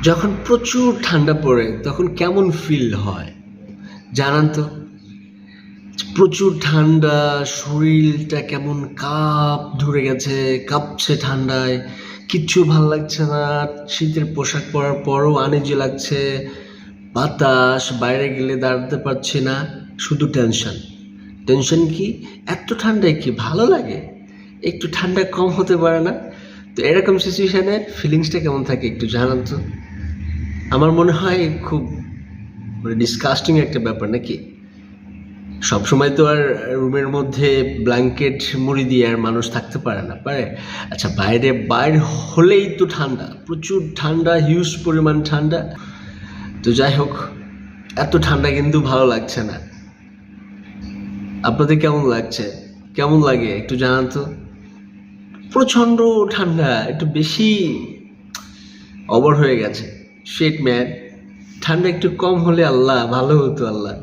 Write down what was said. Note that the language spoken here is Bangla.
যখন প্রচুর ঠান্ডা পড়ে তখন কেমন ফিল হয় জানান তো? প্রচুর ঠান্ডা, শরীরটা কেমন ধরে গেছে, কাঁপছে ঠান্ডায়, কিচ্ছু ভাল লাগছে না। শীতের পোশাক পরার পরও আনইজি লাগছে। বাতাস, বাইরে গেলে দাঁড়াতে পারছি না। শুধু টেনশন। টেনশন কি? এত ঠান্ডায় কি ভালো লাগে? একটু ঠান্ডা কম হতে পারে না? তো এরকম সিচুয়েশনে ফিলিংসটা কেমন থাকে একটু জানান তো? আমার মনে হয় খুব ডিসকাস্টিং একটা ব্যাপার, নাকি? সবসময় তো আর রুমের মধ্যে ব্ল্যাঙ্কেট মুড়ি দিয়ে আর মানুষ থাকতে পারে না, পারে? আচ্ছা, বাইরে হলেই তো ঠান্ডা, প্রচুর ঠান্ডা, হিউজ পরিমাণ ঠান্ডা। তো যাই হোক, এত ঠান্ডা কিন্তু ভালো লাগছে না। আপনাদের কেমন লাগছে? কেমন লাগে একটু জানান তো? প্রচণ্ড ঠান্ডা, একটু বেশি ওভার হয়ে গেছে। শিট ম্যান, ঠান্ডা একটু কম হলে আল্লাহ ভালো হতো, আল্লাহ।